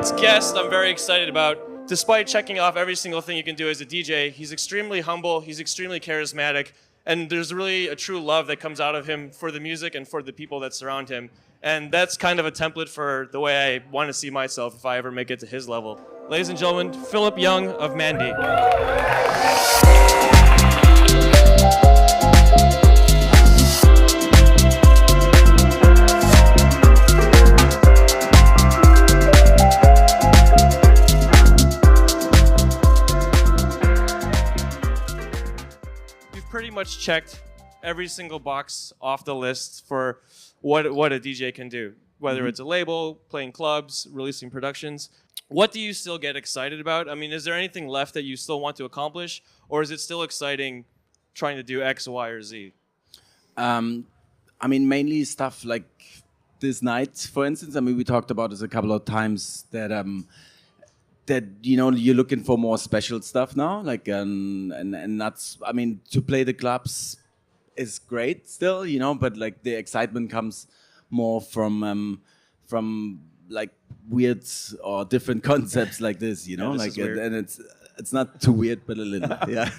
Tonight's guest, I'm very excited about. Despite checking off every single thing you can do as a DJ, he's extremely humble, he's extremely charismatic, and there's really a true love that comes out of him for the music and for the people that surround him. And that's kind of a template for the way I want to see myself if I ever make it to his level. Ladies and gentlemen, Philipp Young of M.A.N.D.Y. Pretty much checked every single box off the list for what a DJ can do, whether it's a label, playing clubs, releasing productions. What do you still get excited about? I mean, is there anything left that you still want to accomplish, or is it still exciting trying to do X, Y, or Z? I mean, mainly stuff like this night, for instance. I mean, we talked about this a couple of times that you're looking for more special stuff now, like and that's, I mean, to play the clubs is great still, but like the excitement comes more from like weird or different concepts like this, like and it's not too weird, but a little, yeah.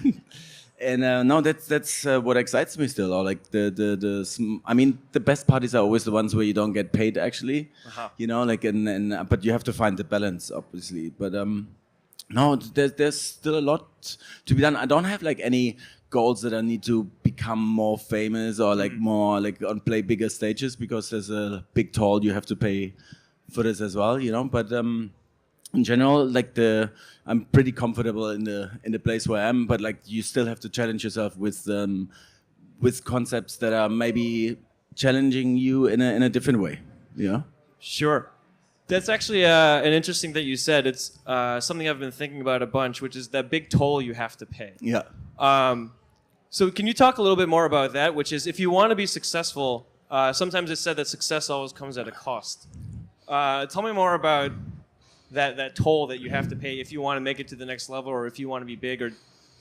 And no, that's what excites me still. Or like I mean, the best parties are always the ones where you don't get paid actually, like but you have to find the balance, obviously. But no, there's still a lot to be done. I don't have like any goals that I need to become more famous or like more like on play bigger stages, because there's a big toll you have to pay for this as well, But in general, like I'm pretty comfortable in the place where I am, but like you still have to challenge yourself with concepts that are maybe challenging you in a different way. Sure. That's actually an interesting thing you said. It's something I've been thinking about a bunch, which is that big toll you have to pay. Yeah. So can you talk a little bit more about that? Which is, if you want to be successful, sometimes it's said that success always comes at a cost. Tell me more about that toll that you have to pay if you want to make it to the next level, or if you want to be big, or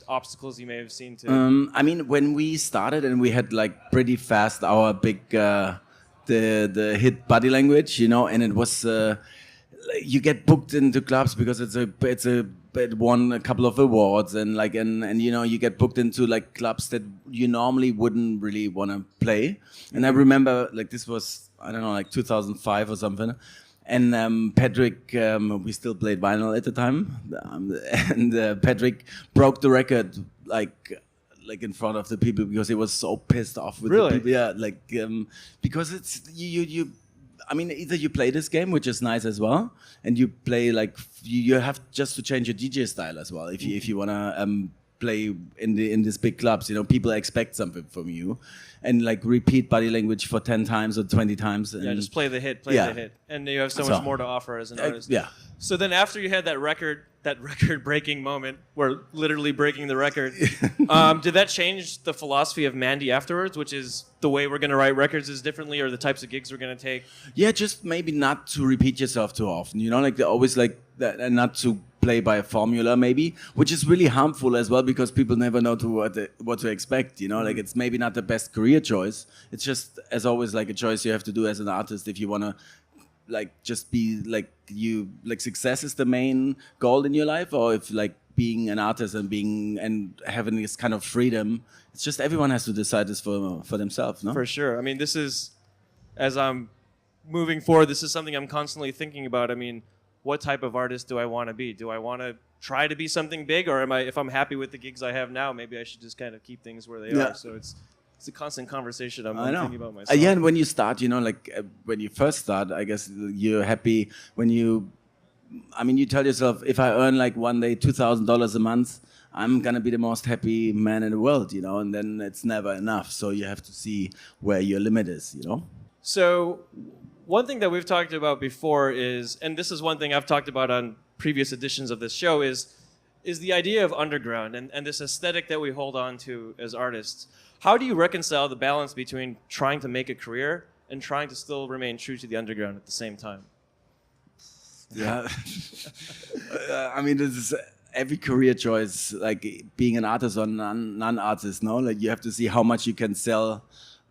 obstacles you may have seen too. I mean, when we started and we had like pretty fast our big the hit Body Language, and it was you get booked into clubs because it won a couple of awards, and like and you get booked into like clubs that you normally wouldn't really want to play. And I remember like this was, I don't know, like 2005 or something. And Patrick, we still played vinyl at the time, and Patrick broke the record like in front of the people because he was so pissed off with the people. Yeah, like because it's you. I mean, either you play this game, which is nice as well, and you play like you have just to change your DJ style as well if you wanna play in these big clubs. People expect something from you, and like repeat Body Language for 10 times or 20 times. And just play the hit, the hit, and you have so much more to offer as an artist. Yeah. So then, after you had that record-breaking moment, where literally breaking the record, did that change the philosophy of M.A.N.D.Y afterwards, which is the way we're going to write records is differently, or the types of gigs we're going to take? Yeah, just maybe not to repeat yourself too often. Like they're always like that, and not to play by a formula maybe, which is really harmful as well, because people never know what to expect. Like it's maybe not the best career choice. It's just, as always, like a choice you have to do as an artist if you want to like just be like success is the main goal in your life, or if like being an artist and having this kind of freedom. It's just everyone has to decide this for themselves, no? For sure. I mean, this is, as I'm moving forward, this is something I'm constantly thinking about. I mean, what type of artist do I want to be? Do I want to try to be something big, or if I'm happy with the gigs I have now, maybe I should just kind of keep things where they are. So it's a constant conversation I'm thinking about myself. Yeah, and when you start, when you first start, I guess you're happy when you tell yourself, if I earn like one day $2,000 a month, I'm gonna be the most happy man in the world, and then it's never enough. So you have to see where your limit is, So one thing that we've talked about before is, and this is one thing I've talked about on previous editions of this show, is the idea of underground and this aesthetic that we hold on to as artists. How do you reconcile the balance between trying to make a career and trying to still remain true to the underground at the same time? Yeah. I mean, this is every career choice, like being an artist or non-artist, no? Like you have to see how much you can sell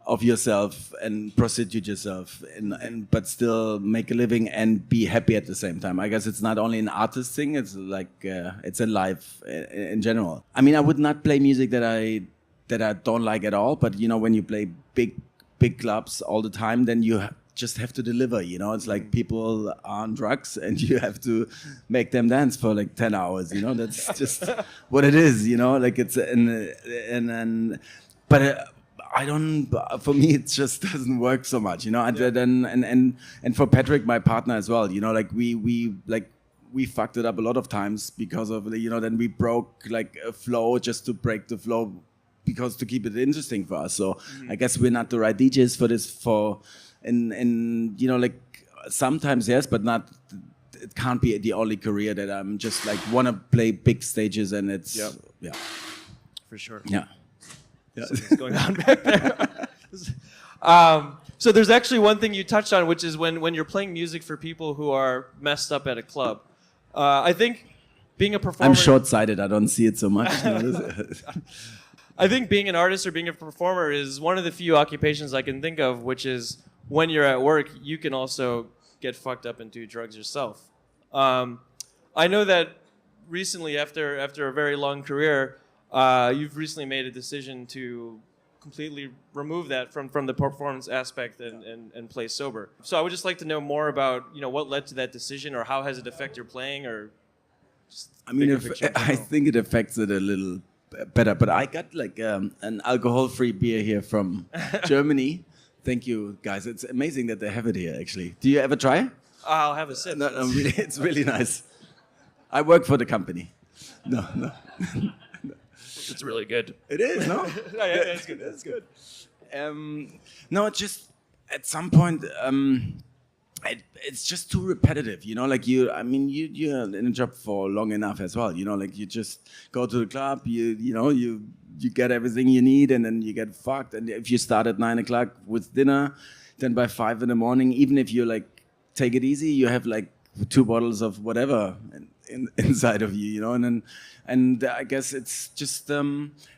of yourself and prostitute yourself and but still make a living and be happy at the same time. I guess it's not only an artist thing, it's like it's a life in general. I mean, I would not play music that I don't like at all, but you know, when you play big clubs all the time, then you just have to deliver, you know. It's like people are on drugs and you have to make them dance for like 10 hours, you know. That's just what it is, you know. Like it's but I don't. For me, it just doesn't work so much, you know. And for Patrick, my partner as well, you know, like we fucked it up a lot of times because of, you know. Then we broke like a flow just to break the flow, because to keep it interesting for us. So I guess we're not the right DJs for this. And you know, like sometimes yes, but not. It can't be the only career that I'm just like want to play big stages and it's yeah, for sure. Yeah. Something's going on back there. So there's actually one thing you touched on, which is when you're playing music for people who are messed up at a club. I think being a performer... I'm short-sighted. I don't see it so much. I think being an artist or being a performer is one of the few occupations I can think of, which is when you're at work, you can also get fucked up and do drugs yourself. I know that recently, after a very long career, you've recently made a decision to completely remove that from the performance aspect and play sober. So I would just like to know more about, you know, what led to that decision, or how has it affected your playing, or just I mean, I think it affects it a little better, but I got like an alcohol-free beer here from Germany. Thank you, guys. It's amazing that they have it here, actually. Do you ever try? I'll have a sip. No, really, it's really nice. I work for the company. No. It's really good. It is, no? Yeah, it's good. That's good. No, it's just at some point, it's just too repetitive, you know. Like you're in a job for long enough as well, you know. Like you just go to the club, you get everything you need, and then you get fucked. And if you start at 9 o'clock with dinner, then by 5 in the morning, even if you like take it easy, you have like 2 bottles of whatever inside of you, you know. And I guess it's just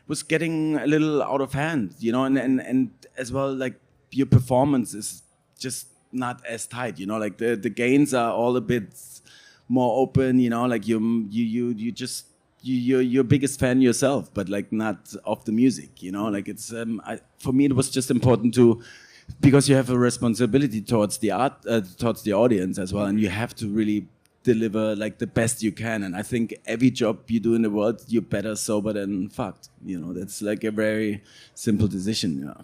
was getting a little out of hand, you know. And as well, like your performance is just not as tight, you know. Like the gains are all a bit more open, you know. Like you're your biggest fan yourself, but like not of the music, you know. Like it's for me it was just important to, because you have a responsibility towards the art, towards the audience as well, and you have to really deliver like the best you can. And I think every job you do in the world, you're better sober than fucked, you know. That's like a very simple decision, you know.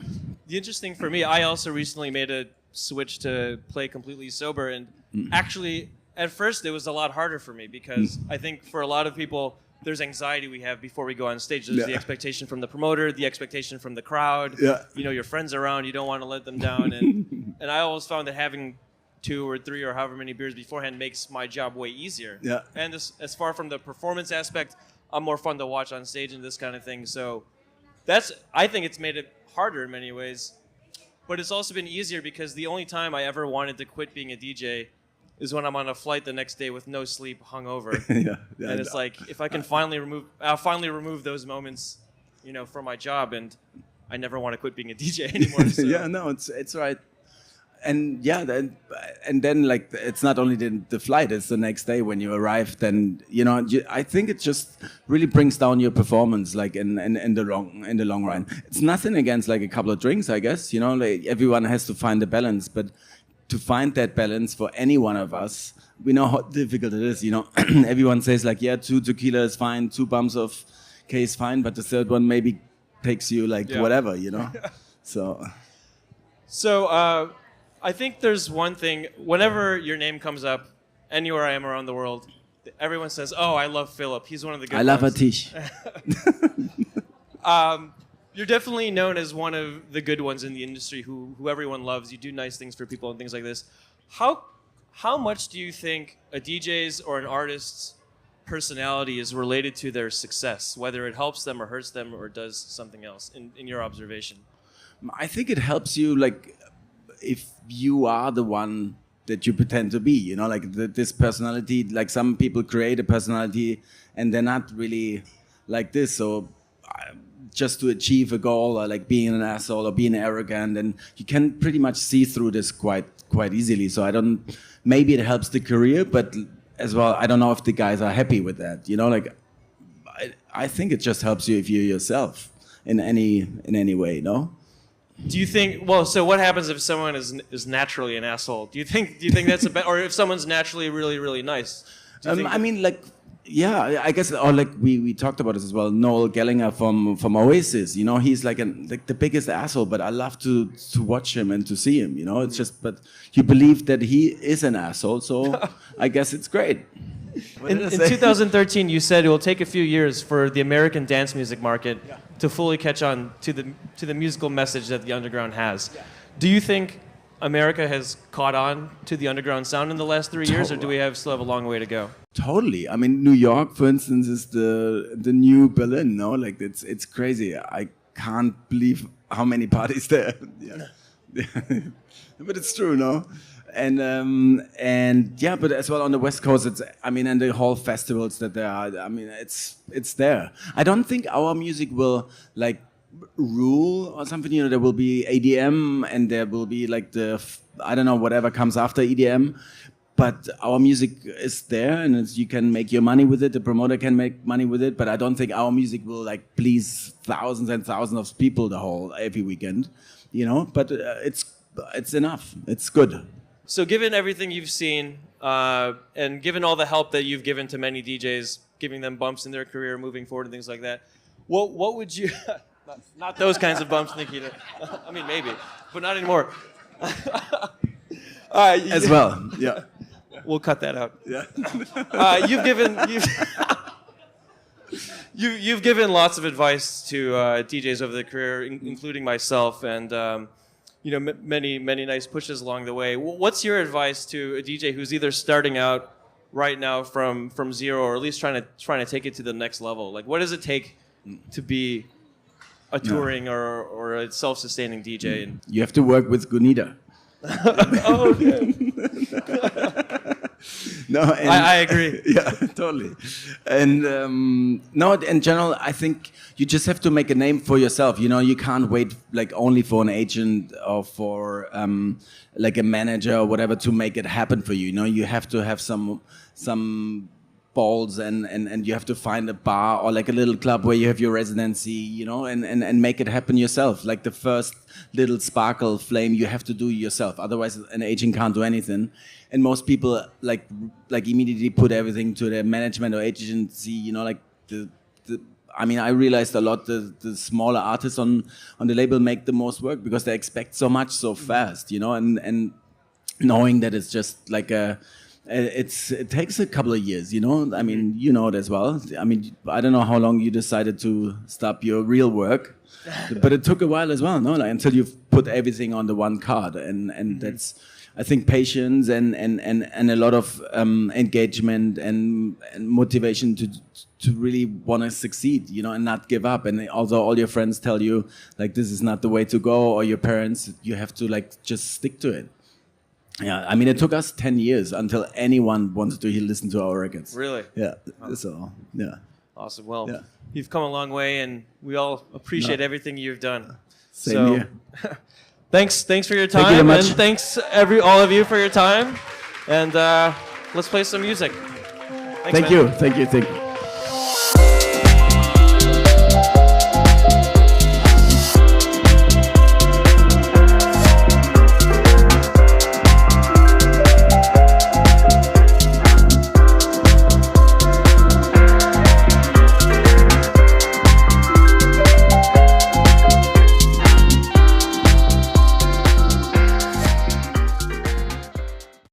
The interesting for me, I also recently made a switch to play completely sober, and actually at first it was a lot harder for me, because I think for a lot of people there's anxiety we have before we go on stage. There's the expectation from the promoter, the expectation from the crowd. You know, your friends around, you don't want to let them down. And I always found that having 2 or 3 or however many beers beforehand makes my job way easier. And as far from the performance aspect, I'm more fun to watch on stage and this kind of thing. So I think it's made it harder in many ways. But it's also been easier because the only time I ever wanted to quit being a DJ is when I'm on a flight the next day with no sleep, hungover. And it's like, if I can I'll finally remove those moments, you know, from my job, and I never want to quit being a DJ anymore. So. Yeah, no, it's right. And yeah, then like it's not only the flight; it's the next day when you arrive. Then you know, I think it just really brings down your performance, like in the long run. It's nothing against like a couple of drinks, I guess. You know, like everyone has to find the balance, but to find that balance for any one of us, we know how difficult it is. You know, everyone says like, yeah, 2 tequila is fine, 2 bumps of K is fine, but the third one maybe takes you like whatever, you know. So I think there's one thing, whenever your name comes up, anywhere I am around the world, everyone says, "Oh, I love Philipp. He's one of the good ones." I love atish. You're definitely known as one of the good ones in the industry who everyone loves. You do nice things for people and things like this. How much do you think a DJ's or an artist's personality is related to their success, whether it helps them or hurts them or does something else, in your observation? I think it helps you, like, if you are the one that you pretend to be, you know, like this personality, like some people create a personality and they're not really like this. So just to achieve a goal, or like being an asshole or being arrogant, and you can pretty much see through this quite easily. So I don't. Maybe it helps the career, but as well, I don't know if the guys are happy with that. You know, like I think it just helps you if you're yourself in any way. No. Do you think? Well, so what happens if someone is naturally an asshole? Do you think that's a or if someone's naturally really nice? I mean, like, yeah, I guess, or like we talked about this as well. Noel Gallagher from Oasis, you know, he's like the biggest asshole, but I love to watch him and to see him. You know, it's just, but you believe that he is an asshole, so I guess it's great. In 2013, you said it will take a few years for the American dance music market to fully catch on to the musical message that the underground has. Yeah. Do you think America has caught on to the underground sound in the last 3 years, or do we still have a long way to go? Totally. I mean, New York, for instance, is the new Berlin. No, like it's crazy. I can't believe how many parties there. Yeah. But it's true, no. And yeah, but as well on the West Coast, and the whole festivals that there are. I mean, it's there. I don't think our music will like rule or something. You know, there will be EDM and there will be like I don't know, whatever comes after EDM. But our music is there, and you can make your money with it. The promoter can make money with it. But I don't think our music will like please thousands and thousands of people every weekend. You know, but it's enough. It's good. So given everything you've seen, and given all the help that you've given to many DJs, giving them bumps in their career, moving forward and things like that, what would you... not those kinds of bumps, Nikita. I mean, maybe, but not anymore. As well, yeah. We'll cut that out. Yeah. You've given lots of advice to DJs over the career, including myself, and you know, many nice pushes along the way. What's your advice to a DJ who's either starting out right now from zero, or at least trying to take it to the next level? Like, what does it take to be a touring or a self-sustaining DJ? And you have to work with Gunita. Oh, okay. No, I agree. Yeah, totally. And no, in general, I think you just have to make a name for yourself. You know, you can't wait like only for an agent or for like a manager or whatever to make it happen for you. You know, you have to have some balls and you have to find a bar or like a little club where you have your residency, you know, and make it happen yourself. Like the first little sparkle flame you have to do yourself. Otherwise an agent can't do anything. And most people like immediately put everything to their management or agency, you know, like I realized a lot the smaller artists on the label make the most work because they expect so much so fast, you know, and knowing that it's just like it takes a couple of years, you know. I mean, you know it as well. I mean, I don't know how long you decided to stop your real work, but it took a while as well, no? Like, until you've put everything on the one card, and that's, I think, patience and a lot of engagement and motivation to really want to succeed, you know, and not give up. And although all your friends tell you like this is not the way to go, or your parents, you have to like just stick to it. Yeah, I mean, it took us 10 years until anyone wanted to listen to our records. Really? Yeah. So, yeah. Awesome. Well, yeah. You've come a long way, and we all appreciate everything you've done. Same here. Thanks for your time. Thank you very much. And thanks all of you for your time. And let's play some music. Thanks, Thank you.